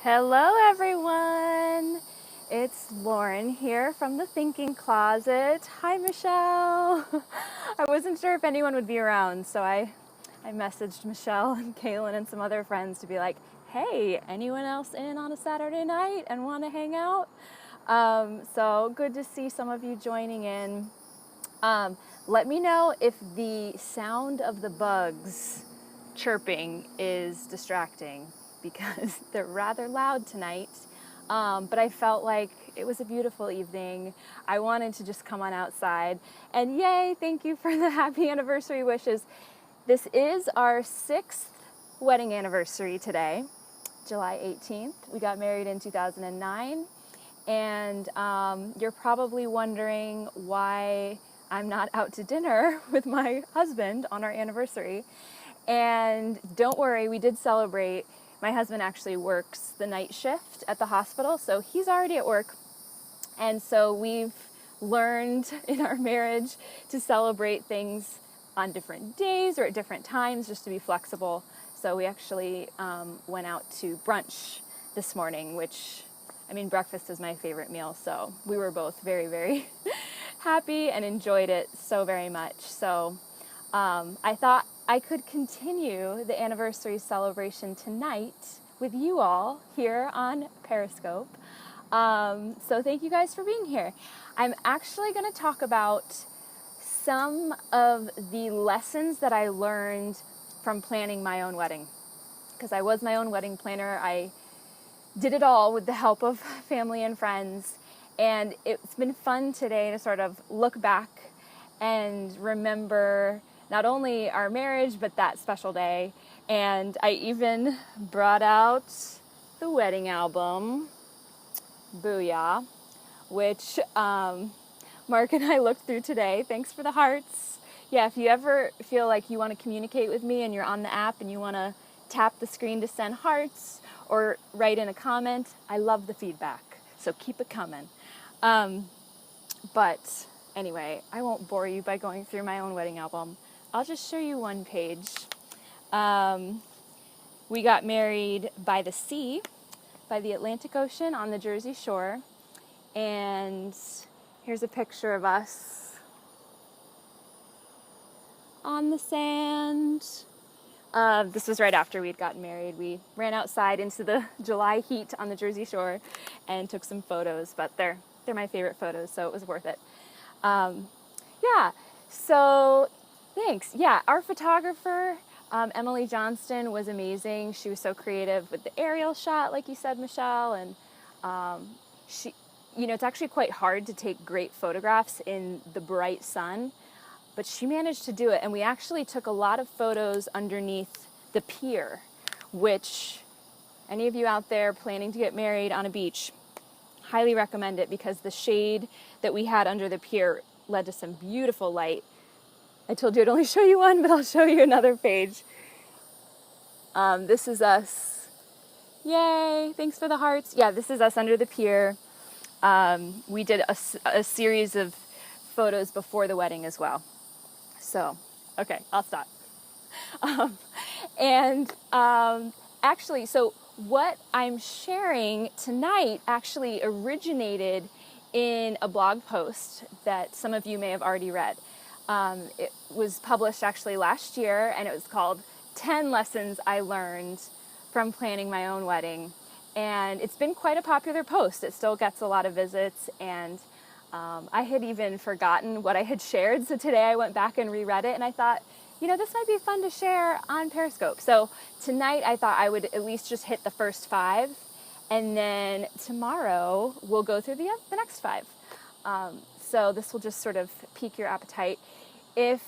Hello everyone! It's Lauren here from the Thinking Closet. Hi Michelle! I wasn't sure if anyone would be around, so I messaged Michelle and Kaylin and some other friends to be like, hey, anyone else in on a Saturday night and want to hang out? So good to see some of you joining in. Let me know if the sound of the bugs chirping is distracting because they're rather loud tonight. But I felt like it was a beautiful evening. I wanted to just come on outside. And yay, thank you for the happy anniversary wishes. This is our 6th wedding anniversary today, July 18th. We got married in 2009. And you're probably wondering why I'm not out to dinner with my husband on our anniversary. And don't worry, we did celebrate. My husband actually works the night shift at the hospital, so he's already at work. And so we've learned in our marriage to celebrate things on different days or at different times just to be flexible. So we actually went out to brunch this morning, which, I mean, breakfast is my favorite meal. So we were both very, very happy and enjoyed it so very much. So I thought I could continue the anniversary celebration tonight with you all here on Periscope. So thank you guys for being here. I'm actually going to talk about some of the lessons that I learned from planning my own wedding. Because I was my own wedding planner. I did it all with the help of family and friends. And it's been fun today to sort of look back and remember not only our marriage, but that special day. And I even brought out the wedding album, Booyah, which Mark and I looked through today. Thanks for the hearts. Yeah, if you ever feel like you want to communicate with me and you're on the app and you want to tap the screen to send hearts or write in a comment, I love the feedback. So keep it coming. But anyway, I won't bore you by going through my own wedding album. I'll just show you one page. We got married by the sea, by the Atlantic Ocean on the Jersey Shore. And here's a picture of us on the sand. This was right after we'd gotten married. We ran outside into the July heat on the Jersey Shore and took some photos, but they're my favorite photos, so it was worth it. Yeah, so thanks. Yeah, our photographer, Emily Johnston, was amazing. She was so creative with the aerial shot, like you said, Michelle, and she, it's actually quite hard to take great photographs in the bright sun, but she managed to do it. And we actually took a lot of photos underneath the pier, which any of you out there planning to get married on a beach, highly recommend it because the shade that we had under the pier led to some beautiful light. I told you I'd only show you one, but I'll show you another page. This is us. Yay, thanks for the hearts. Yeah, this is us under the pier. We did a series of photos before the wedding as well. So, okay, I'll stop. Actually, so what I'm sharing tonight actually originated in a blog post that some of you may have already read. It was published actually last year, and it was called 10 Lessons I Learned from Planning My Own Wedding. And it's been quite a popular post. It still gets a lot of visits, and I had even forgotten what I had shared. So today I went back and reread it, and I thought, this might be fun to share on Periscope. So tonight I thought I would at least just hit the first 5, and then tomorrow we'll go through the next 5. So this will just sort of pique your appetite. If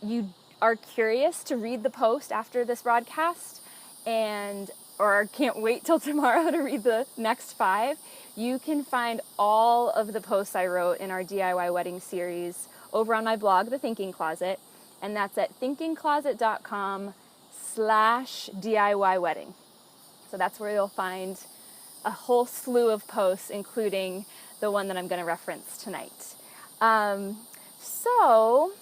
you are curious to read the post after this broadcast or can't wait till tomorrow to read the next 5, you can find all of the posts I wrote in our DIY wedding series over on my blog, The Thinking Closet, and that's at thinkingcloset.com/DIY wedding. So that's where you'll find a whole slew of posts, including the one that I'm going to reference tonight. So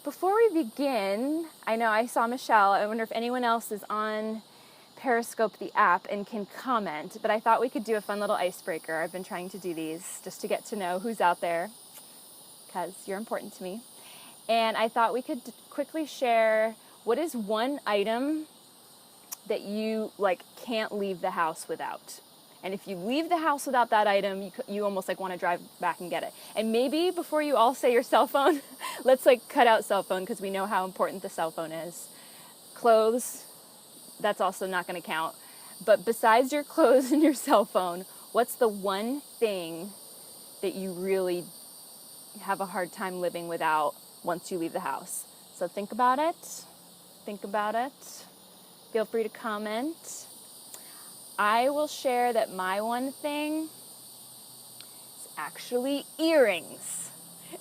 before we begin, I know I saw Michelle. I wonder if anyone else is on Periscope the app and can comment, but I thought we could do a fun little icebreaker. I've been trying to do these just to get to know who's out there, because you're important to me. And I thought we could quickly share, what is one item that you can't leave the house without? And if you leave the house without that item, you almost want to drive back and get it. And maybe before you all say your cell phone, let's cut out cell phone, because we know how important the cell phone is. Clothes, that's also not going to count. But besides your clothes and your cell phone, what's the one thing that you really have a hard time living without once you leave the house? So think about it. Feel free to comment. I will share that my one thing is actually earrings.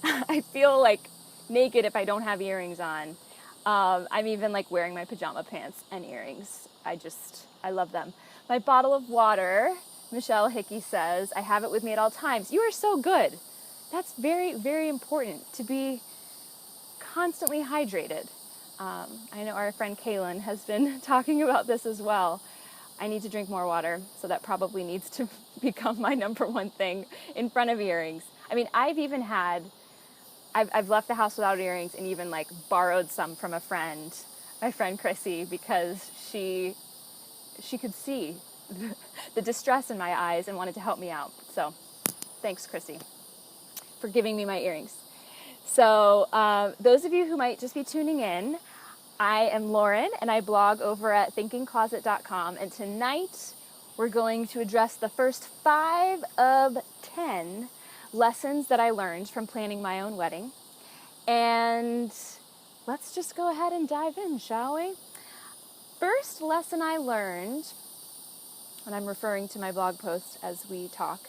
I feel naked if I don't have earrings on. I'm even wearing my pajama pants and earrings. I love them. My bottle of water, Michelle Hickey says, I have it with me at all times. You are so good. That's very, very important, to be constantly hydrated. I know our friend Kaylin has been talking about this as well. I need to drink more water, so that probably needs to become my number one thing in front of earrings. I mean, I've left the house without earrings and even borrowed some from a friend, my friend Chrissy, because she could see the distress in my eyes and wanted to help me out. So thanks, Chrissy, for giving me my earrings. So those of you who might just be tuning in, I am Lauren, and I blog over at thinkingcloset.com, and tonight we're going to address the first 5 of 10 lessons that I learned from planning my own wedding. And let's just go ahead and dive in, shall we? First lesson I learned, and I'm referring to my blog post as we talk,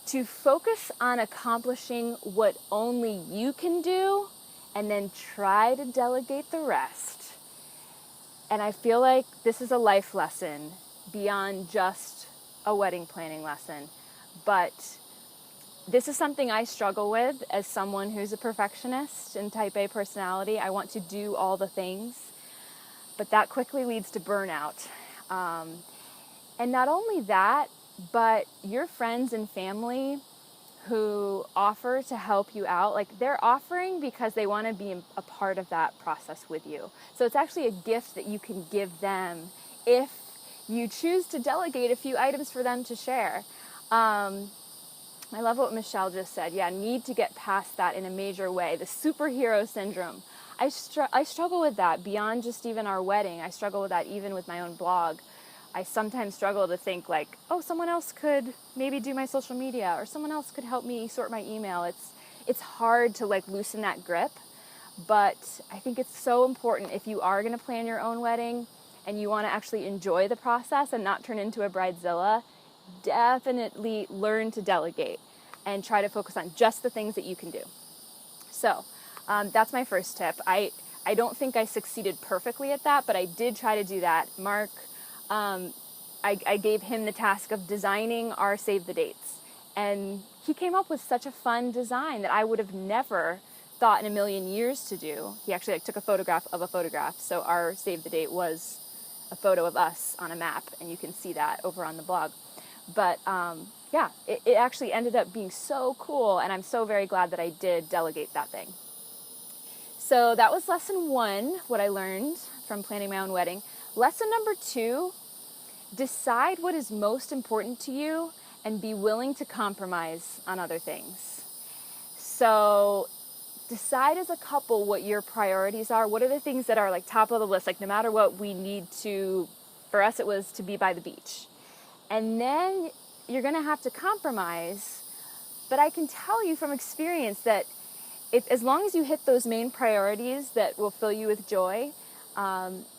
to focus on accomplishing what only you can do and then try to delegate the rest. And I feel like this is a life lesson beyond just a wedding planning lesson. But this is something I struggle with as someone who's a perfectionist and type A personality. I want to do all the things, but that quickly leads to burnout. And not only that, but your friends and family who offer to help you out, they're offering because they want to be a part of that process with you. So it's actually a gift that you can give them if you choose to delegate a few items for them to share. I love what Michelle just said. Yeah, need to get past that in a major way. The superhero syndrome. I struggle with that beyond just even our wedding. I struggle with that even with my own blog. I sometimes struggle to think someone else could maybe do my social media, or someone else could help me sort my email. It's hard to loosen that grip, but I think it's so important if you are going to plan your own wedding and you want to actually enjoy the process and not turn into a bridezilla, definitely learn to delegate and try to focus on just the things that you can do. So that's my first tip. I don't think I succeeded perfectly at that, but I did try to do that. Mark, I gave him the task of designing our save the dates, and he came up with such a fun design that I would have never thought in a million years to do. He actually took a photograph of a photograph, so our save the date was a photo of us on a map, and you can see that over on the blog. But it actually ended up being so cool, and I'm so very glad that I did delegate that thing. So that was lesson 1, what I learned from planning my own wedding. Lesson number 2, decide what is most important to you and be willing to compromise on other things. So decide as a couple what your priorities are. What are the things that are top of the list? No matter what, we need to, for us it was to be by the beach. And then you're going to have to compromise. But I can tell you from experience that as long as you hit those main priorities that will fill you with joy,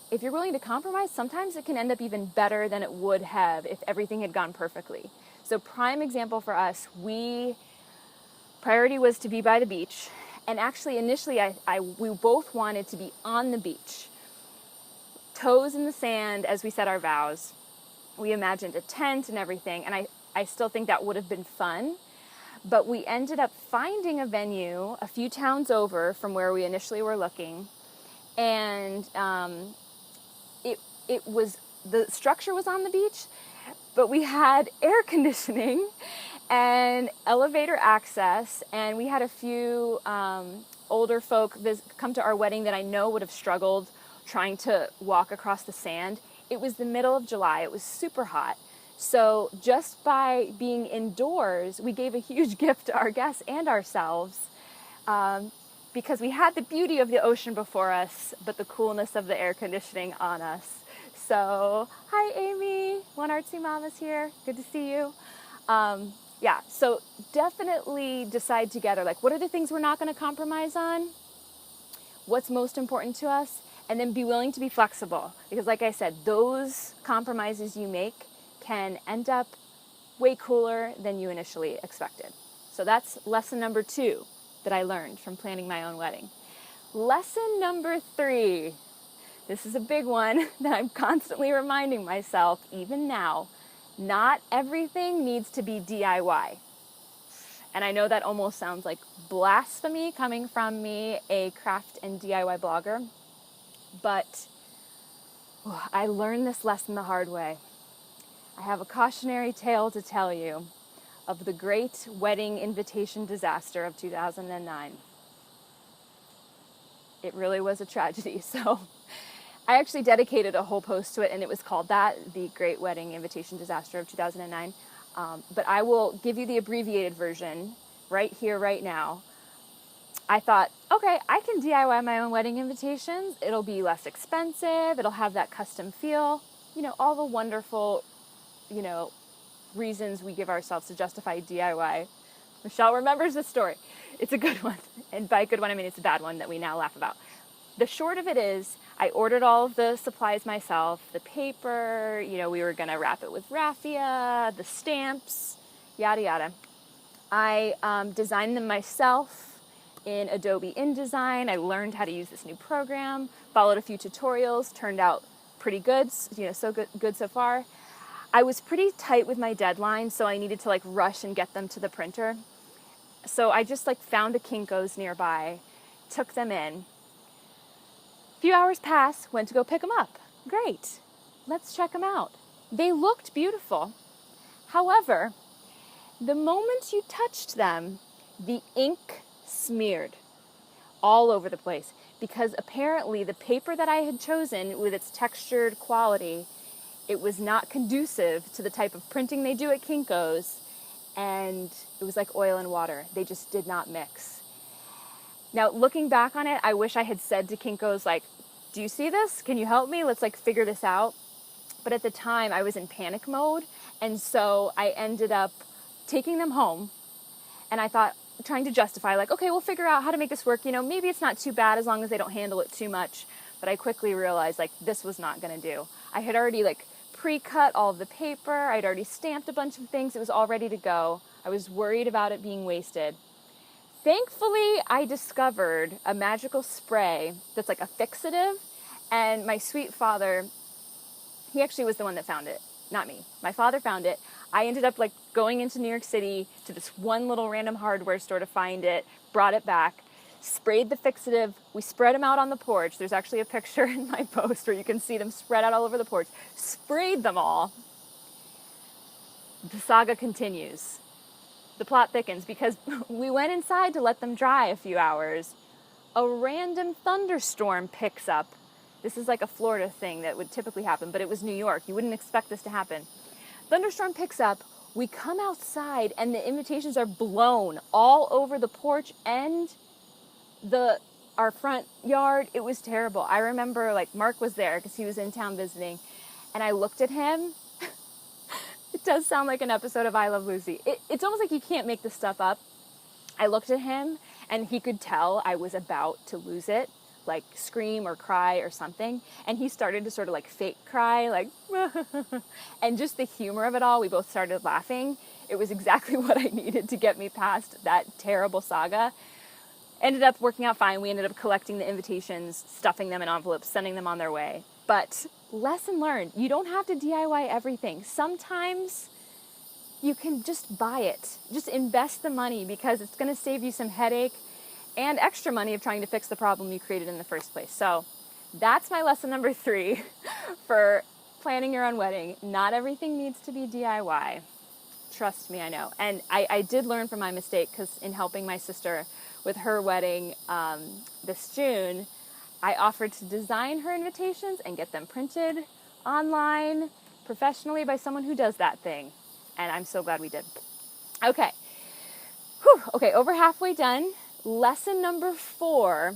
if you're willing to compromise, sometimes it can end up even better than it would have if everything had gone perfectly. So prime example for us, priority was to be by the beach. And actually, initially, we both wanted to be on the beach, toes in the sand as we said our vows. We imagined a tent and everything, and I still think that would have been fun. But we ended up finding a venue a few towns over from where we initially were looking, and it was the structure was on the beach, but we had air conditioning and elevator access, and we had a few older folk come to our wedding that I know would have struggled trying to walk across the sand. It was the middle of July. It was super hot. So just by being indoors, we gave a huge gift to our guests and ourselves, because we had the beauty of the ocean before us, but the coolness of the air conditioning on us. So, hi Amy, One Artsy Mama's here. Good to see you. Yeah, so definitely decide together, like, what are the things we're not going to compromise on? What's most important to us? And then be willing to be flexible. Because like I said, those compromises you make can end up way cooler than you initially expected. So that's lesson number 2 that I learned from planning my own wedding. Lesson number 3. This is a big one that I'm constantly reminding myself, even now. Not everything needs to be DIY. And I know that almost sounds like blasphemy coming from me, a craft and DIY blogger, but I learned this lesson the hard way. I have a cautionary tale to tell you of the great wedding invitation disaster of 2009. It really was a tragedy, so I actually dedicated a whole post to it, and it was called that, The Great Wedding Invitation Disaster of 2009. But I will give you the abbreviated version right here, right now. I thought, okay, I can DIY my own wedding invitations. It'll be less expensive. It'll have that custom feel. You know, all the wonderful, reasons we give ourselves to justify DIY. Michelle remembers this story. It's a good one. And by a good one, I mean it's a bad one that we now laugh about. The short of it is, I ordered all of the supplies myself, the paper, we were going to wrap it with raffia, the stamps, yada, yada. I designed them myself in Adobe InDesign. I learned how to use this new program, followed a few tutorials, turned out pretty good, so good so far. I was pretty tight with my deadline, so I needed to rush and get them to the printer. So I just found a Kinko's nearby, took them in. Few hours pass, went to go pick them up. Great. Let's check them out. They looked beautiful. However, the moment you touched them, the ink smeared all over the place, because apparently the paper that I had chosen with its textured quality, it was not conducive to the type of printing they do at Kinko's, and it was like oil and water. They just did not mix. Now, looking back on it, I wish I had said to Kinko's, do you see this? Can you help me? Let's figure this out. But at the time, I was in panic mode. And so I ended up taking them home. And I thought, trying to justify, okay, we'll figure out how to make this work. Maybe it's not too bad as long as they don't handle it too much. But I quickly realized, this was not going to do. I had already, pre-cut all of the paper. I'd already stamped a bunch of things. It was all ready to go. I was worried about it being wasted. Thankfully, I discovered a magical spray that's a fixative, and my sweet father, he actually was the one that found it, not me. My father found it. I ended up going into New York City to this one little random hardware store to find it, brought it back, sprayed the fixative. We spread them out on the porch. There's actually a picture in my post where you can see them spread out all over the porch. Sprayed them all. The saga continues. The plot thickens because we went inside to let them dry a few hours. A random thunderstorm picks up. This is a Florida thing that would typically happen, but it was New York. You wouldn't expect this to happen. Thunderstorm picks up. We come outside and the invitations are blown all over the porch and our front yard. It was terrible. I remember Mark was there because he was in town visiting, and I looked at him. It does sound like an episode of I Love Lucy. It's almost like you can't make this stuff up. I looked at him, and he could tell I was about to lose it, scream or cry or something. And he started to sort of fake cry, and just the humor of it all, we both started laughing. It was exactly what I needed to get me past that terrible saga. Ended up working out fine. We ended up collecting the invitations, stuffing them in envelopes, sending them on their way. But lesson learned, you don't have to DIY everything. Sometimes you can just buy it. Just invest the money because it's going to save you some headache and extra money of trying to fix the problem you created in the first place. So that's my lesson number 3 for planning your own wedding, not everything needs to be DIY. Trust me, I know. And I did learn from my mistake, because in helping my sister with her wedding this June, I offered to design her invitations and get them printed online professionally by someone who does that thing. And I'm so glad we did. Okay. Whew. Okay, over halfway done. Lesson number 4,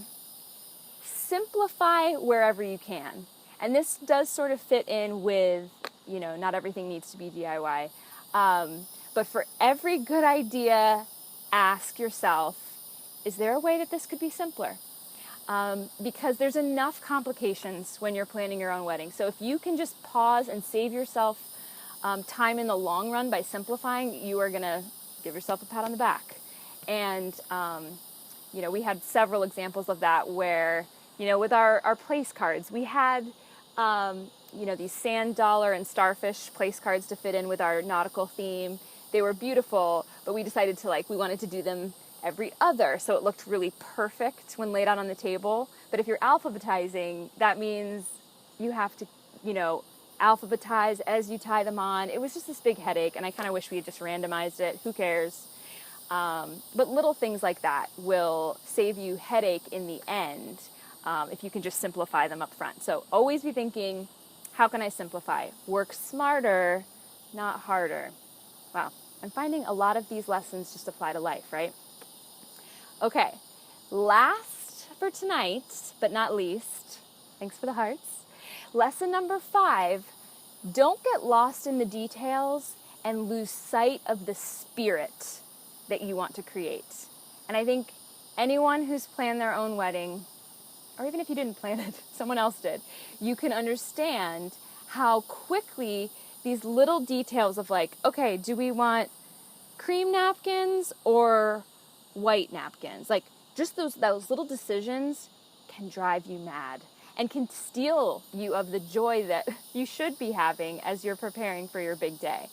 simplify wherever you can. And this does sort of fit in with, not everything needs to be DIY. But for every good idea, ask yourself, is there a way that this could be simpler? Because there's enough complications when you're planning your own wedding. So if you can just pause and save yourself time in the long run by simplifying, you are going to give yourself a pat on the back. And, we had several examples of that where, with our place cards, we had, these sand dollar and starfish place cards to fit in with our nautical theme. They were beautiful, but we decided we wanted to do them every other, so it looked really perfect when laid out on the table. But if you're alphabetizing, that means you have to, alphabetize as you tie them on. It was just this big headache, and I kind of wish we had just randomized it. Who cares? But little things like that will save you headache in the end if you can just simplify them up front. So always be thinking, how can I simplify? Work smarter, not harder. Wow, I'm finding a lot of these lessons just apply to life, right? Okay, last for tonight, but not least, thanks for the hearts. Lesson number 5, don't get lost in the details and lose sight of the spirit that you want to create. And I think anyone who's planned their own wedding, or even if you didn't plan it, someone else did, you can understand how quickly these little details of okay, do we want cream napkins or white napkins? Just those little decisions can drive you mad and can steal you of the joy that you should be having as you're preparing for your big day.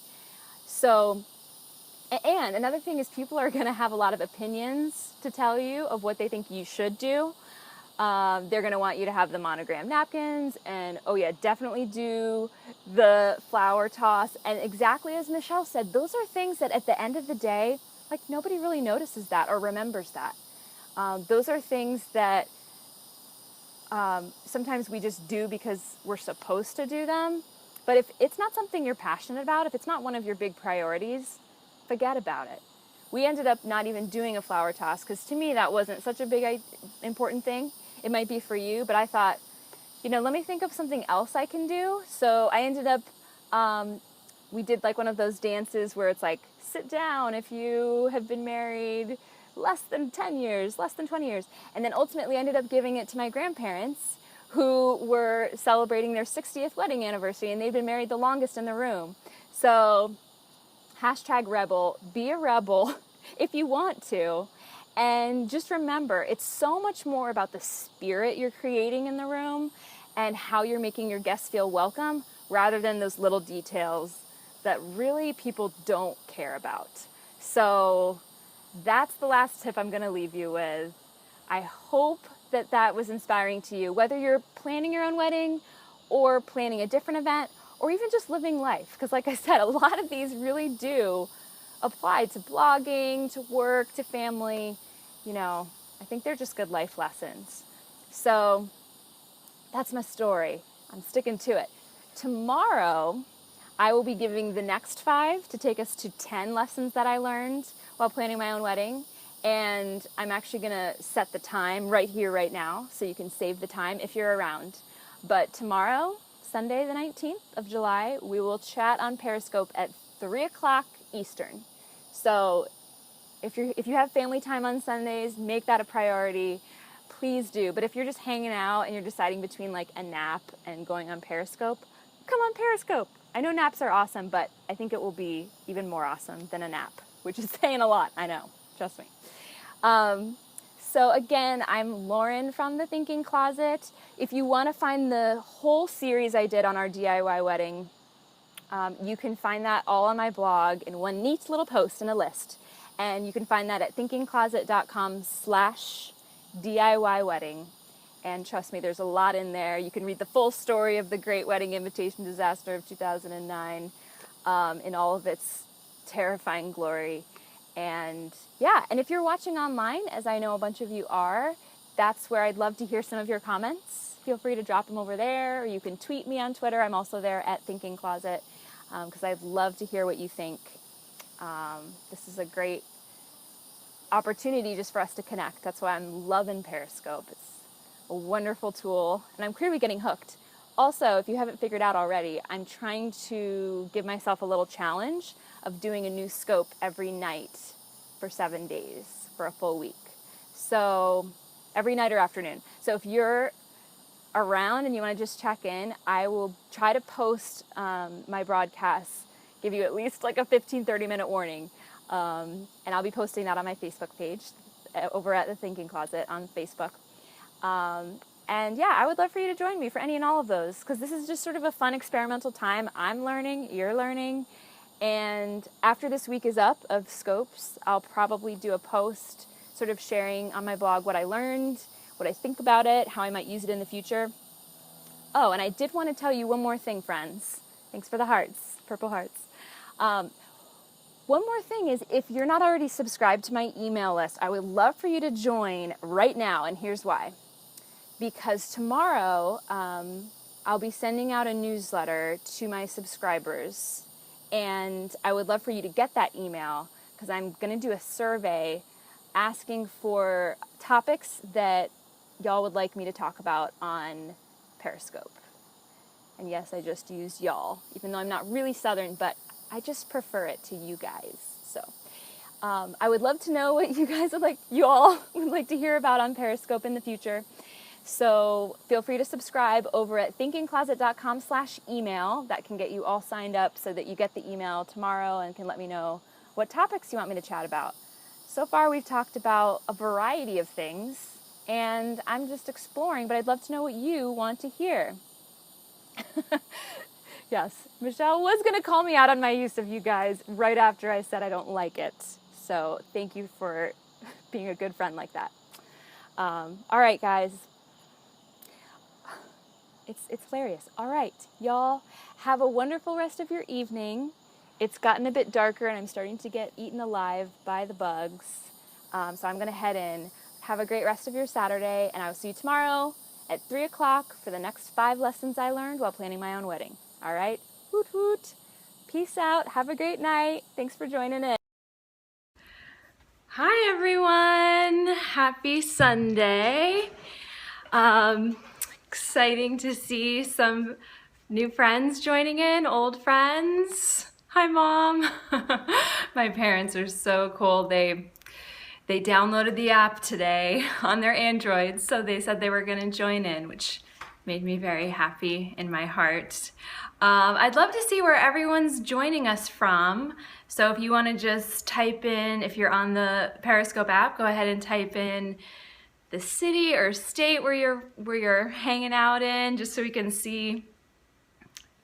So, and another thing is people are going to have a lot of opinions to tell you of what they think you should do. They're going to want you to have the monogram napkins and, oh yeah, definitely do the flower toss. And exactly as Michelle said, those are things that at the end of the day, nobody really notices that or remembers that. Those are things that sometimes we just do because we're supposed to do them. But if it's not something you're passionate about, if it's not one of your big priorities, forget about it. We ended up not even doing a flower toss because to me that wasn't such a big important thing. It might be for you, but I thought, let me think of something else I can do. So I ended up, we did one of those dances where it's sit down if you have been married less than 10 years, less than 20 years. And then ultimately I ended up giving it to my grandparents who were celebrating their 60th wedding anniversary, and they'd been married the longest in the room. So #rebel, be a rebel if you want to. And just remember, it's so much more about the spirit you're creating in the room and how you're making your guests feel welcome rather than those little details that really people don't care about. So that's the last tip I'm going to leave you with. I hope that was inspiring to you, whether you're planning your own wedding or planning a different event or even just living life. Because like I said, a lot of these really do apply to blogging, to work, to family. I think they're just good life lessons. So that's my story. I'm sticking to it. Tomorrow, I will be giving the next 5 to take us to 10 lessons that I learned while planning my own wedding. And I'm actually going to set the time right here, right now, so you can save the time if you're around. But tomorrow, Sunday the 19th of July, we will chat on Periscope at 3 o'clock Eastern. So if you have family time on Sundays, make that a priority. Please do. But if you're just hanging out and you're deciding between a nap and going on Periscope, come on Periscope. I know naps are awesome, but I think it will be even more awesome than a nap, which is saying a lot. I know. Trust me. So again, I'm Lauren from The Thinking Closet. If you want to find the whole series I did on our DIY wedding, you can find that all on my blog in one neat little post in a list. And you can find that at thinkingcloset.com/DIY wedding. And trust me, there's a lot in there. You can read the full story of the Great Wedding Invitation disaster of 2009 in all of its terrifying glory. And yeah, and if you're watching online, as I know a bunch of you are, that's where I'd love to hear some of your comments. Feel free to drop them over there, or you can tweet me on Twitter. I'm also there at Thinking Closet, because I'd love to hear what you think. This is a great opportunity just for us to connect. That's why I'm loving Periscope. It's a wonderful tool, and I'm clearly getting hooked. Also, if you haven't figured out already, I'm trying to give myself a little challenge of doing a new scope every night for 7 days for a full week. So every night or afternoon. So if you're around and you want to just check in, I will try to post my broadcasts, give you at least like a 15-30 minute warning. And I'll be posting that on my Facebook page over at the Thinking Closet on Facebook. And yeah, I would love for you to join me for any and all of those, because this is just sort of a fun experimental time. I'm learning, you're learning. And after this week is up of scopes, I'll probably do a post sort of sharing on my blog what I learned, what I think about it, how I might use it in the future. Oh, and I did want to tell you one more thing, friends. Thanks for the hearts, purple hearts. One more thing is, if you're not already subscribed to my email list, I would love for you to join right now, and here's why. Because tomorrow, I'll be sending out a newsletter to my subscribers, and I would love for you to get that email, because I'm going to do a survey asking for topics that y'all would like me to talk about on Periscope. And yes, I just used y'all, even though I'm not really Southern, but I just prefer it to you guys. So I would love to know what you all would like to hear about on Periscope in the future. So feel free to subscribe over at thinkingcloset.com/email. That can get you all signed up so that you get the email tomorrow and can let me know what topics you want me to chat about. So far, we've talked about a variety of things, and I'm just exploring, but I'd love to know what you want to hear. Yes, Michelle was going to call me out on my use of you guys right after I said I don't like it. So thank you for being a good friend like that. All right, guys. It's hilarious. All right, y'all have a wonderful rest of your evening. It's gotten a bit darker and I'm starting to get eaten alive by the bugs. So I'm going to head in. Have a great rest of your Saturday, and I will see you tomorrow at 3 o'clock for the next 5 lessons I learned while planning my own wedding. All right? Hoot hoot. Peace out. Have a great night. Thanks for joining in. Hi, everyone. Happy Sunday. Exciting to see some new friends joining in, old friends. Hi, Mom. My parents are so cool. They downloaded the app today on their Androids, so they said they were going to join in, which made me very happy in my heart. I'd love to see where everyone's joining us from. So if you want to just type in, if you're on the Periscope app, go ahead and type in the city or state where you're hanging out in, just so we can see,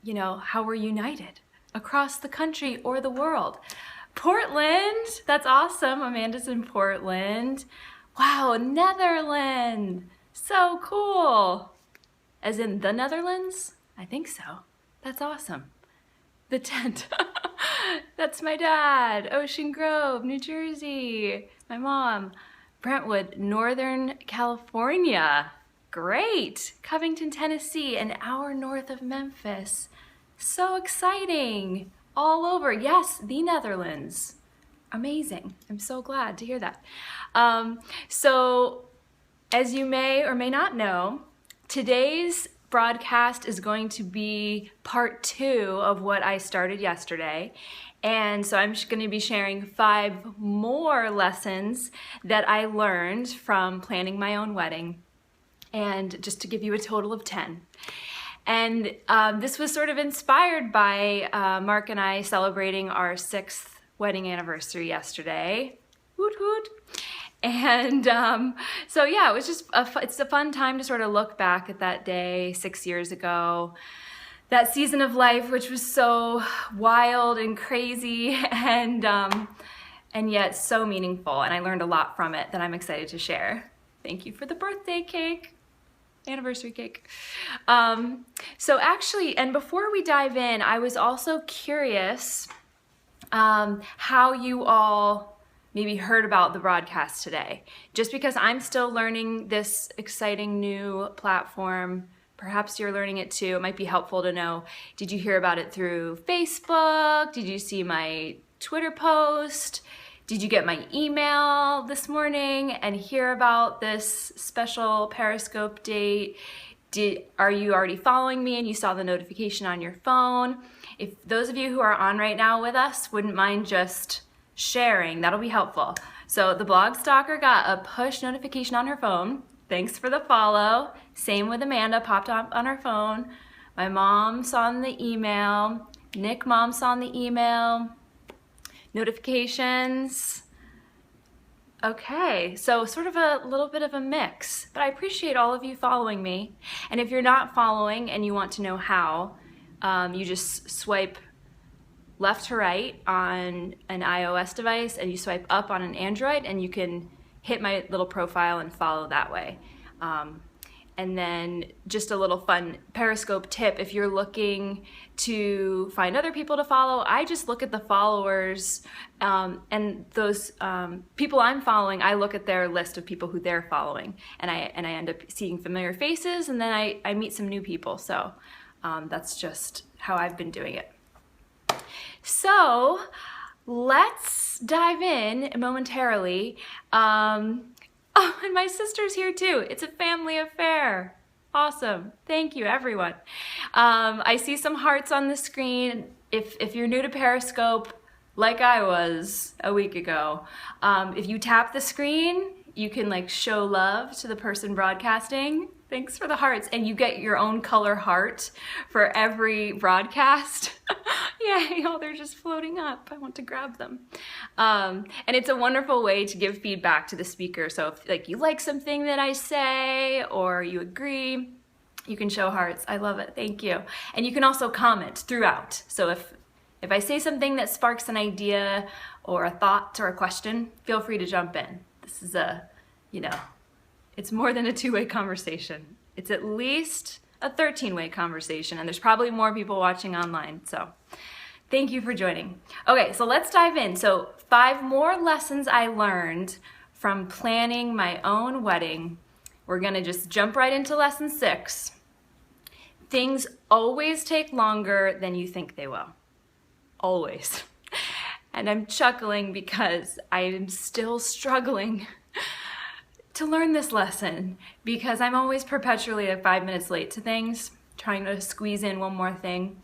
you know, how we're united across the country or the world. Portland, that's awesome. Amanda's in Portland. Wow, Netherlands, so cool. As in the Netherlands? I think so. That's awesome. The tent. That's my dad. Ocean Grove, New Jersey. My mom. Brentwood, Northern California. Great. Covington, Tennessee, an hour north of Memphis. So exciting. All over. Yes, the Netherlands. Amazing. I'm so glad to hear that. So, as you may or may not know, today's broadcast is going to be part 2 of what I started yesterday. And so I'm just going to be sharing 5 more lessons that I learned from planning my own wedding, and just to give you a total of 10. And this was sort of inspired by Mark and I celebrating our 6th wedding anniversary yesterday. Woot woot. And so yeah, it was just it's a fun time to sort of look back at that day 6 years ago, that season of life, which was so wild and crazy and yet so meaningful. And I learned a lot from it that I'm excited to share. Thank you for the birthday cake. anniversary cake. So actually, and before we dive in, I was also curious how you all maybe heard about the broadcast today. Just because I'm still learning this exciting new platform, perhaps you're learning it too. It might be helpful to know, did you hear about it through Facebook? Did you see my Twitter post? Did you get my email this morning and hear about this special Periscope date? Are you already following me and you saw the notification on your phone? If those of you who are on right now with us wouldn't mind just sharing, that'll be helpful. So the blog stalker got a push notification on her phone. Thanks for the follow. Same with Amanda, popped up on her phone. My mom saw in the email. Nick mom saw in the email. Notifications. Okay, so sort of a little bit of a mix, but I appreciate all of you following me. And if you're not following and you want to know how, you just swipe left to right on an iOS device and you swipe up on an Android and you can hit my little profile and follow that way. And then just a little fun Periscope tip, if you're looking to find other people to follow, I just look at the followers and those people I'm following, I look at their list of people who they're following and I end up seeing familiar faces and then I meet some new people. So that's just how I've been doing it. So let's dive in momentarily. Oh, and my sister's here too. It's a family affair. Awesome. Thank you, everyone. I see some hearts on the screen. If you're new to Periscope, like I was a week ago, if you tap the screen, you can like show love to the person broadcasting. Thanks for the hearts. And you get your own color heart for every broadcast. Yay, oh, they're just floating up. I want to grab them. And it's a wonderful way to give feedback to the speaker. So if like you like something that I say or you agree, you can show hearts. I love it. Thank you. And you can also comment throughout. So if I say something that sparks an idea or a thought or a question, feel free to jump in. This is it's more than a two-way conversation. It's at least a 13-way conversation, and there's probably more people watching online, so thank you for joining. Okay, so let's dive in. So 5 more lessons I learned from planning my own wedding. We're gonna just jump right into lesson 6. Things always take longer than you think they will. Always. And I'm chuckling because I am still struggling to learn this lesson because I'm always perpetually 5 minutes late to things, trying to squeeze in one more thing.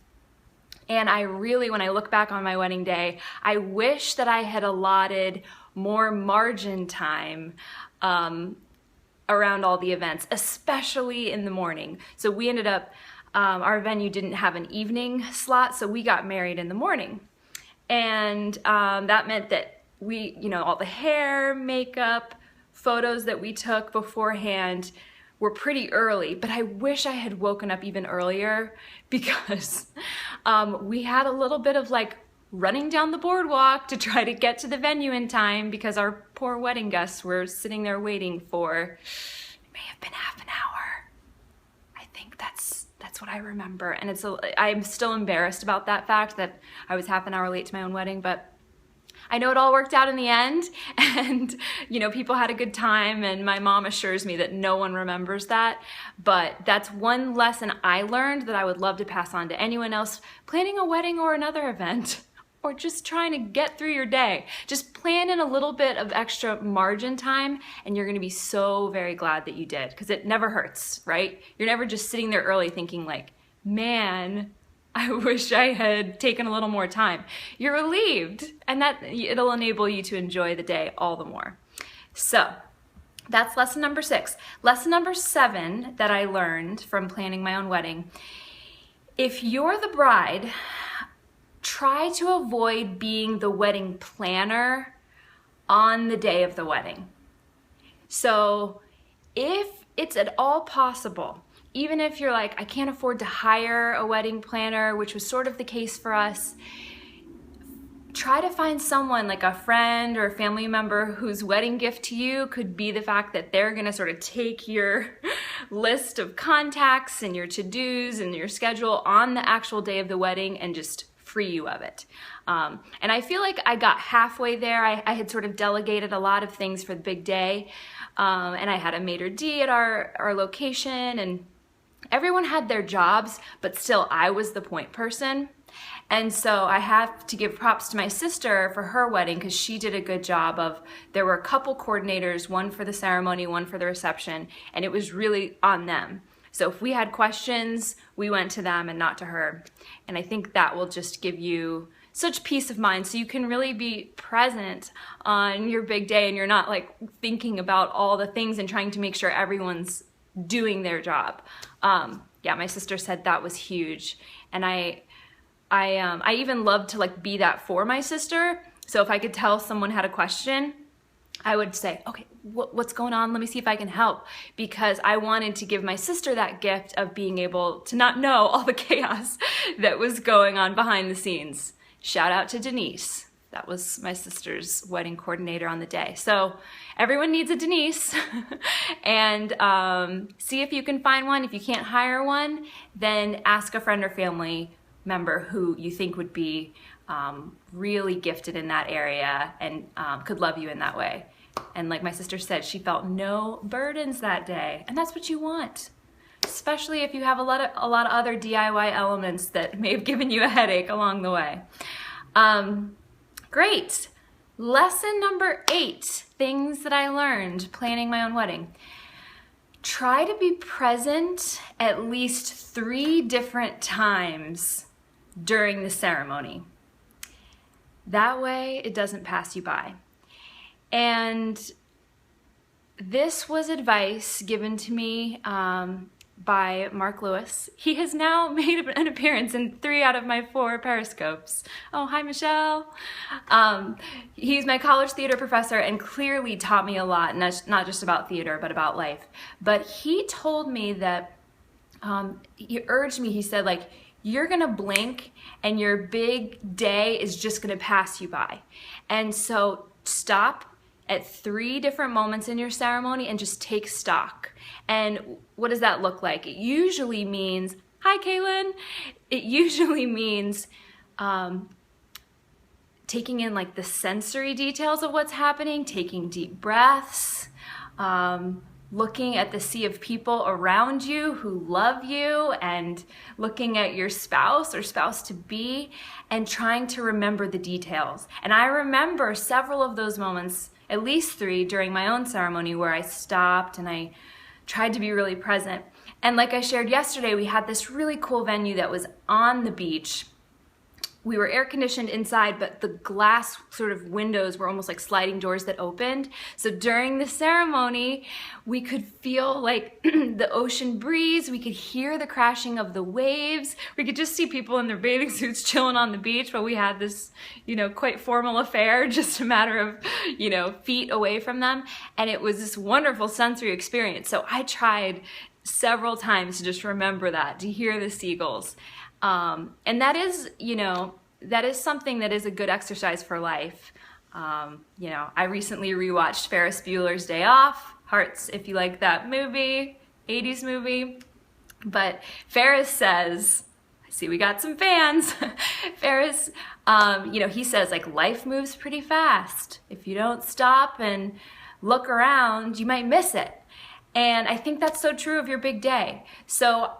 And I really, when I look back on my wedding day, I wish that I had allotted more margin time around all the events, especially in the morning. So we ended up, our venue didn't have an evening slot, so we got married in the morning. And that meant that we, all the hair, makeup, photos that we took beforehand were pretty early, but I wish I had woken up even earlier because we had a little bit of like running down the boardwalk to try to get to the venue in time because our poor wedding guests were sitting there waiting for, it may have been half an hour. I think that's what I remember. And I'm still embarrassed about that fact that I was half an hour late to my own wedding, but I know it all worked out in the end and, people had a good time and my mom assures me that no one remembers that. But that's one lesson I learned that I would love to pass on to anyone else planning a wedding or another event or just trying to get through your day. Just plan in a little bit of extra margin time and you're gonna be so very glad that you did because it never hurts, right? You're never just sitting there early thinking like, man, I wish I had taken a little more time. You're relieved, and that it'll enable you to enjoy the day all the more. So that's lesson number 6. Lesson number 7 that I learned from planning my own wedding. If you're the bride, try to avoid being the wedding planner on the day of the wedding. So if it's at all possible, even if you're like, I can't afford to hire a wedding planner, which was sort of the case for us, try to find someone like a friend or a family member whose wedding gift to you could be the fact that they're gonna sort of take your list of contacts and your to-dos and your schedule on the actual day of the wedding and just free you of it. And I feel like I got halfway there. I had sort of delegated a lot of things for the big day. And I had a maitre d' at our location, and everyone had their jobs, but still I was the point person. And so I have to give props to my sister for her wedding, because she did a good job of, there were a couple coordinators, one for the ceremony, one for the reception, and it was really on them. So if we had questions, we went to them and not to her. And I think that will just give you such peace of mind, so you can really be present on your big day and you're not like thinking about all the things and trying to make sure everyone's doing their job. Yeah, my sister said that was huge. And I even loved to like be that for my sister. So if I could tell someone had a question, I would say, okay, what's going on? Let me see if I can help. Because I wanted to give my sister that gift of being able to not know all the chaos that was going on behind the scenes. Shout out to Denise. That was my sister's wedding coordinator on the day. So everyone needs a Denise. And see if you can find one. If you can't hire one, then ask a friend or family member who you think would be really gifted in that area and could love you in that way. And like my sister said, she felt no burdens that day. And that's what you want, especially if you have a lot of other DIY elements that may have given you a headache along the way. Great. Lesson number 8, things that I learned planning my own wedding. Try to be present at least 3 different times during the ceremony. That way it doesn't pass you by. And this was advice given to me by Mark Lewis. He has now made an appearance in 3 out of my 4 Periscopes. Oh, hi, Michelle. He's my college theater professor and clearly taught me a lot, not just about theater, but about life. But he told me that, he urged me, he said, like, you're gonna blink and your big day is just gonna pass you by. And so stop at 3 different moments in your ceremony and just take stock. And what does that look like? It usually means, hi Kaylin, it usually means taking in like the sensory details of what's happening, taking deep breaths, looking at the sea of people around you who love you, and looking at your spouse or spouse-to-be and trying to remember the details. And I remember several of those moments, at least 3 during my own ceremony, where I stopped and I tried to be really present. And like I shared yesterday, we had this really cool venue that was on the beach. We were air conditioned inside, but the glass sort of windows were almost like sliding doors that opened. So during the ceremony, we could feel like the ocean breeze. We could hear the crashing of the waves. We could just see people in their bathing suits chilling on the beach while we had this, quite formal affair, just a matter of, feet away from them. And it was this wonderful sensory experience. So I tried several times to just remember that, to hear the seagulls. And that is, that is something that is a good exercise for life. I recently rewatched Ferris Bueller's Day Off. Hearts if you like that movie, 80s movie. But Ferris says, I see we got some fans. Ferris, he says like life moves pretty fast. If you don't stop and look around, you might miss it. And I think that's so true of your big day. So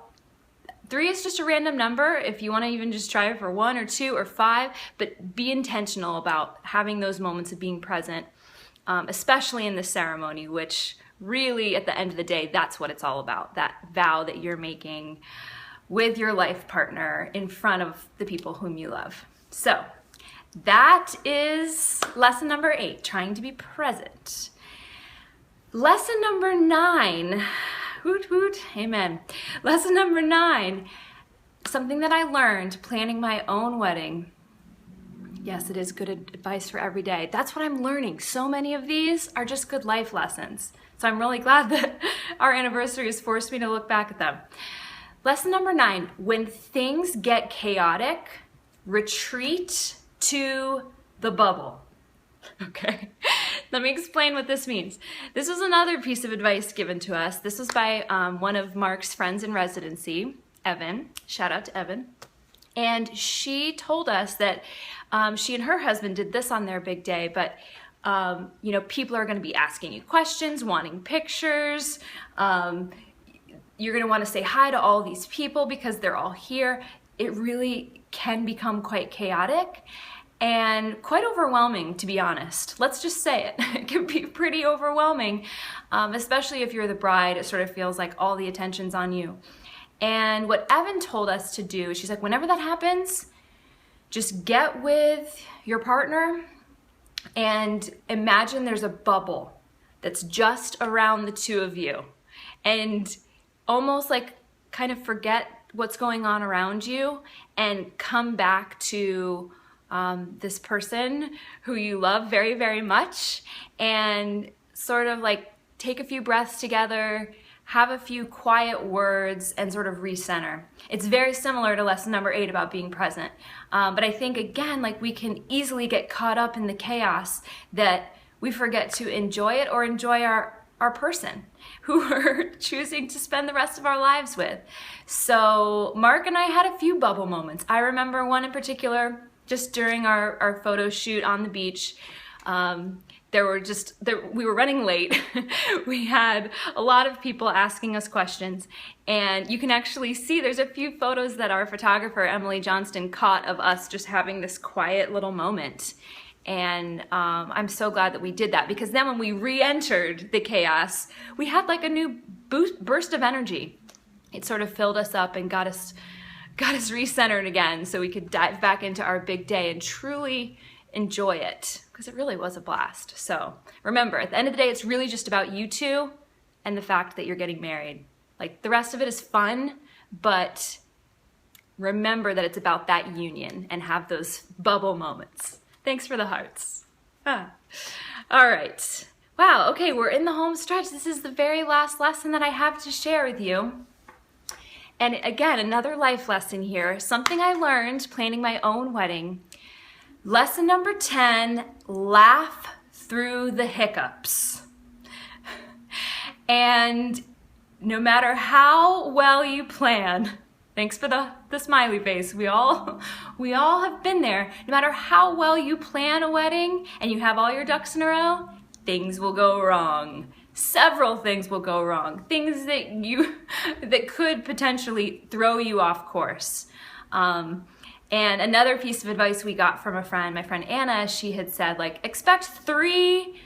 3 is just a random number if you want to even just try it for 1 or 2 or 5, but be intentional about having those moments of being present, especially in the ceremony, which really at the end of the day, that's what it's all about, that vow that you're making with your life partner in front of the people whom you love. So that is lesson number 8, trying to be present. Lesson number 9, hoot hoot, amen. Lesson number 9, something that I learned planning my own wedding. Yes, it is good advice for every day. That's what I'm learning. So many of these are just good life lessons. So I'm really glad that our anniversary has forced me to look back at them. Lesson number 9, when things get chaotic, retreat to the bubble. Okay? Let me explain what this means. This was another piece of advice given to us. This was by one of Mark's friends in residency, Evan. Shout out to Evan. And she told us that she and her husband did this on their big day, but you know, people are going to be asking you questions, wanting pictures. You're going to want to say hi to all these people because they're all here. It really can become quite chaotic and quite overwhelming, to be honest. Let's just say it. It can be pretty overwhelming, especially if you're the bride. It sort of feels like all the attention's on you. And what Evan told us to do, she's like, whenever that happens, just get with your partner and imagine there's a bubble that's just around the two of you. And almost like kind of forget what's going on around you and come back to this person who you love very, very much, and sort of like take a few breaths together, have a few quiet words, and sort of recenter. It's very similar to lesson number 8 about being present. But I think, again, like we can easily get caught up in the chaos that we forget to enjoy it or enjoy our person who we're choosing to spend the rest of our lives with. So Mark and I had a few bubble moments. I remember one in particular, just during our photo shoot on the beach. We were running late. We had a lot of people asking us questions, and you can actually see there's a few photos that our photographer, Emily Johnston, caught of us just having this quiet little moment. And I'm so glad that we did that, because then when we re-entered the chaos, we had like a new burst of energy. It sort of filled us up and got us recentered again, so we could dive back into our big day and truly enjoy it, because it really was a blast. So remember, at the end of the day, it's really just about you two and the fact that you're getting married. Like, the rest of it is fun, but remember that it's about that union and have those bubble moments. Thanks for the hearts. All right. Wow, okay, we're in the home stretch. This is the very last lesson that I have to share with you. And again, another life lesson here, something I learned planning my own wedding. Lesson number 10, laugh through the hiccups. And no matter how well you plan, thanks for the smiley face, we all have been there. No matter how well you plan a wedding and you have all your ducks in a row, things will go wrong. Several things will go wrong. Things that could potentially throw you off course. And another piece of advice we got from a friend, my friend Anna, she had said, like, expect 3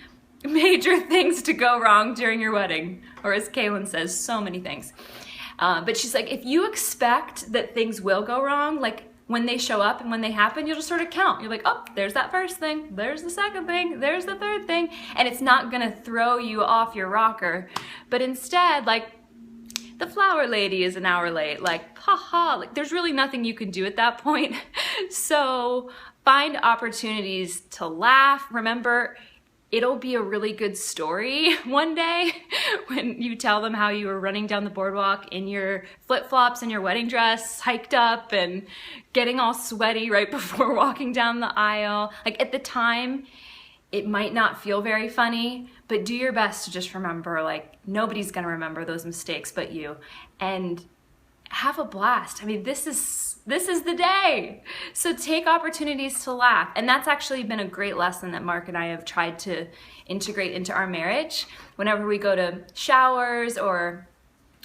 major things to go wrong during your wedding. Or as Kaylin says, so many things. But she's like, if you expect that things will go wrong, like when they show up and when they happen, you'll just sort of count. You're like, oh, there's that first thing, there's the second thing, there's the third thing. And it's not gonna throw you off your rocker. But instead, like, the flower lady is an hour late, like, haha, like there's really nothing you can do at that point. So find opportunities to laugh. Remember, it'll be a really good story one day when you tell them how you were running down the boardwalk in your flip-flops and your wedding dress, hiked up and getting all sweaty right before walking down the aisle. Like, at the time, it might not feel very funny, but do your best to just remember, like, nobody's gonna remember those mistakes but you, and have a blast. I mean, this is the day. So take opportunities to laugh. And that's actually been a great lesson that Mark and I have tried to integrate into our marriage. Whenever we go to showers or,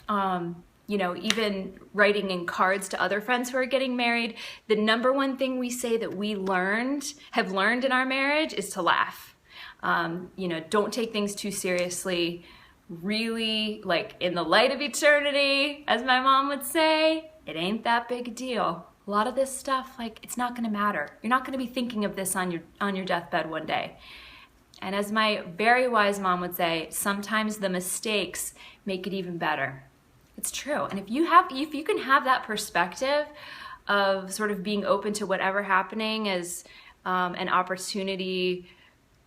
you know, even writing in cards to other friends who are getting married, the number one thing we say that we have learned in our marriage is to laugh. You know, don't take things too seriously. Really, like, in the light of eternity, as my mom would say, it ain't that big a deal. A lot of this stuff, like, it's not gonna matter. You're not gonna be thinking of this on your deathbed one day. And as my very wise mom would say, sometimes the mistakes make it even better. It's true. And if you can have that perspective of sort of being open to whatever happening as an opportunity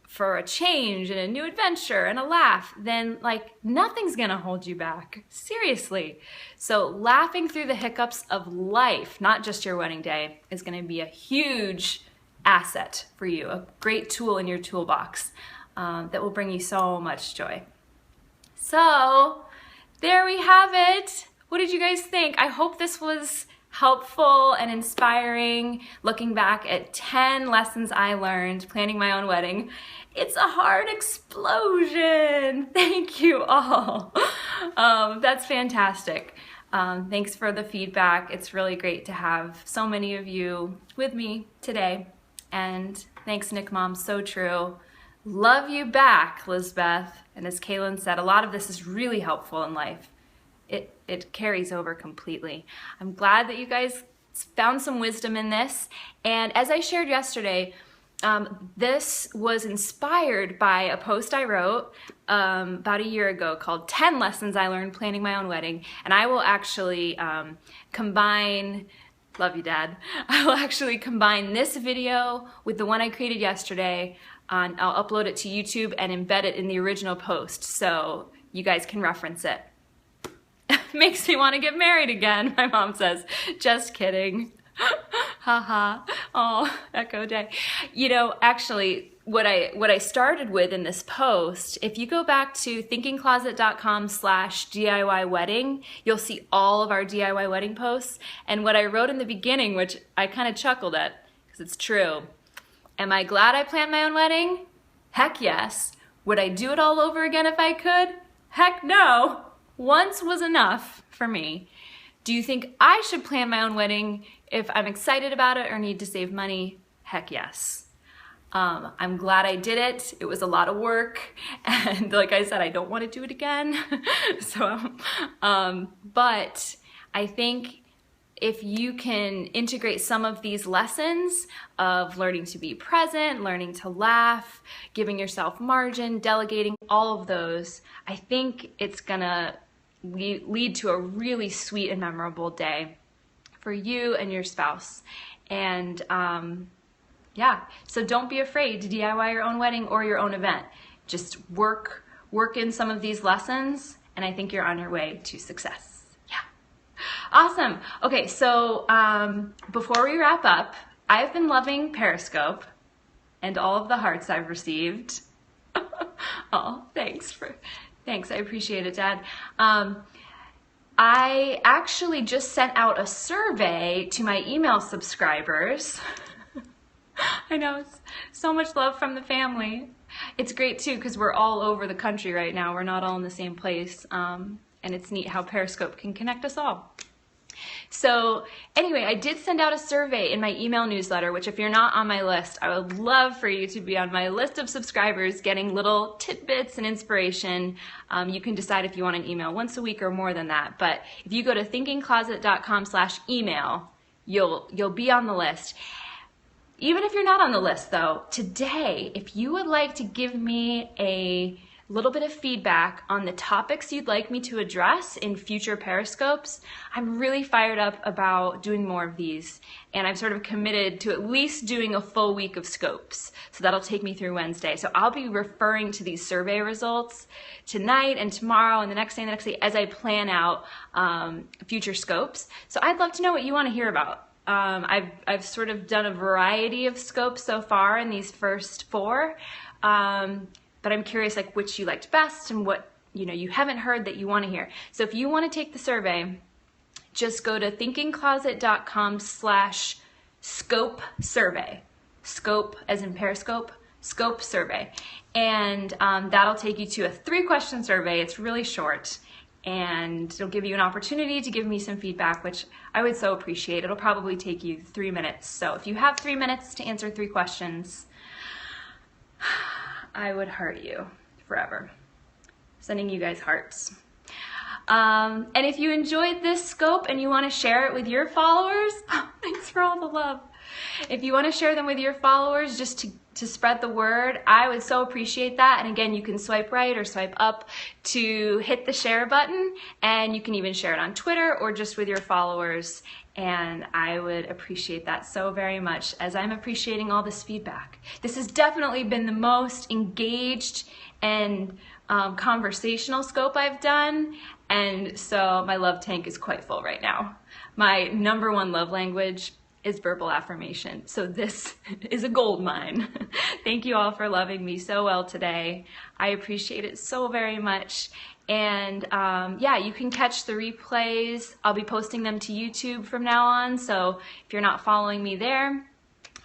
for a change and a new adventure and a laugh, then, like, nothing's gonna hold you back. Seriously. So laughing through the hiccups of life, not just your wedding day, is gonna be a huge asset for you, a great tool in your toolbox. that will bring you so much joy. So there we have it. What did you guys think? I hope this was helpful and inspiring, looking back at 10 lessons I learned planning my own wedding. It's a heart explosion. Thank you all. That's fantastic. Thanks for the feedback. It's really great to have so many of you with me today. And thanks, Nick Mom, so true. Love you back, Lizbeth. And as Kaylin said, a lot of this is really helpful in life. It carries over completely. I'm glad that you guys found some wisdom in this. And as I shared yesterday, this was inspired by a post I wrote about a year ago called 10 Lessons I Learned Planning My Own Wedding. And I will actually combine, love you, Dad. I will actually combine this video with the one I created yesterday. I'll upload it to YouTube and embed it in the original post so you guys can reference it. Makes me want to get married again, my mom says. Just kidding. Haha. Oh, echo day. You know, actually, what I started with in this post, if you go back to thinkingcloset.com/DIY wedding, you'll see all of our DIY wedding posts. And what I wrote in the beginning, which I kind of chuckled at, because it's true. Am I glad I planned my own wedding? Heck yes. Would I do it all over again if I could? Heck no. Once was enough for me. Do you think I should plan my own wedding if I'm excited about it or need to save money? Heck yes. I'm glad I did it. It was a lot of work. And like I said, I don't want to do it again. But I think if you can integrate some of these lessons of learning to be present, learning to laugh, giving yourself margin, delegating, all of those, I think it's gonna lead to a really sweet and memorable day for you and your spouse. And yeah, so don't be afraid to DIY your own wedding or your own event. Just work in some of these lessons, and I think you're on your way to success. Awesome. Okay, so before we wrap up, I've been loving Periscope and all of the hearts I've received. Oh, thanks. I appreciate it, Dad. I actually just sent out a survey to my email subscribers. I know, it's so much love from the family. It's great too, because we're all over the country right now. We're not all in the same place. And it's neat how Periscope can connect us all. So anyway, I did send out a survey in my email newsletter, which if you're not on my list, I would love for you to be on my list of subscribers, getting little tidbits and inspiration. You can decide if you want an email once a week or more than that. But if you go to thinkingcloset.com/email, you'll be on the list. Even if you're not on the list though, today, if you would like to give me a little bit of feedback on the topics you'd like me to address in future Periscopes, I'm really fired up about doing more of these. And I've sort of committed to at least doing a full week of scopes. So that'll take me through Wednesday. So I'll be referring to these survey results tonight and tomorrow and the next day as I plan out future scopes. So I'd love to know what you want to hear about. I've sort of done a variety of scopes so far in these first 4. But I'm curious like which you liked best and what you haven't heard that you want to hear. So if you want to take the survey, just go to thinkingcloset.com/scope survey. Scope as in Periscope, scope survey. And that'll take you to a 3-question survey. It's really short. And it'll give you an opportunity to give me some feedback, which I would so appreciate. It'll probably take you 3 minutes. So if you have 3 minutes to answer 3 questions, I would heart you forever. Sending you guys hearts. And if you enjoyed this scope and you want to share it with your followers, thanks for all the love. If you want to share them with your followers just to spread the word, I would so appreciate that. And again, you can swipe right or swipe up to hit the share button, and you can even share it on Twitter or just with your followers. And I would appreciate that so very much, as I'm appreciating all this feedback. This has definitely been the most engaged and conversational scope I've done, and so my love tank is quite full right now. My #1 love language is verbal affirmation. So this is a gold mine. Thank you all for loving me so well today. I appreciate it so very much. And yeah, you can catch the replays. I'll be posting them to YouTube from now on. So if you're not following me there,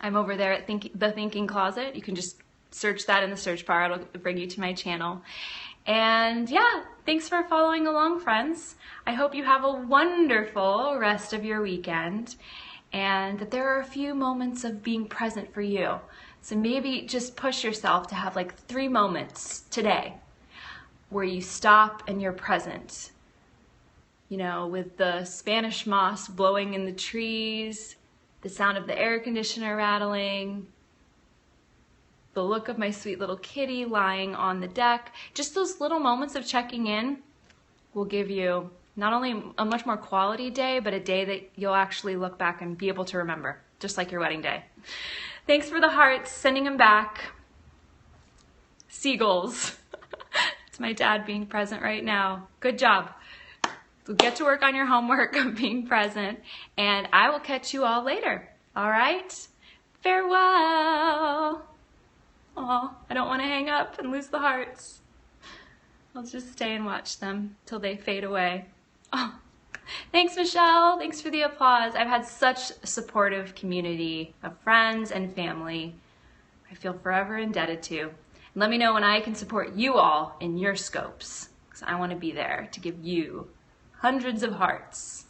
I'm over there at The Thinking Closet. You can just search that in the search bar. It'll bring you to my channel. And yeah, thanks for following along, friends. I hope you have a wonderful rest of your weekend, and that there are a few moments of being present for you. So maybe just push yourself to have like 3 moments today where you stop and you're present. You know, with the Spanish moss blowing in the trees, the sound of the air conditioner rattling, the look of my sweet little kitty lying on the deck. Just those little moments of checking in will give you not only a much more quality day, but a day that you'll actually look back and be able to remember, just like your wedding day. Thanks for the hearts, sending them back. Seagulls. It's my dad being present right now. Good job. So get to work on your homework of being present, and I will catch you all later. All right? Farewell. Oh, I don't want to hang up and lose the hearts. I'll just stay and watch them till they fade away. Oh, thanks, Michelle. Thanks for the applause. I've had such a supportive community of friends and family I feel forever indebted to. And let me know when I can support you all in your scopes, because I want to be there to give you hundreds of hearts.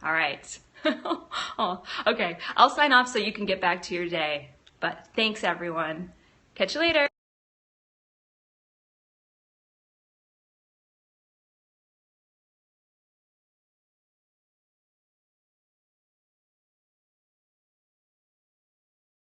All right. Oh, okay, I'll sign off so you can get back to your day. But thanks, everyone. Catch you later.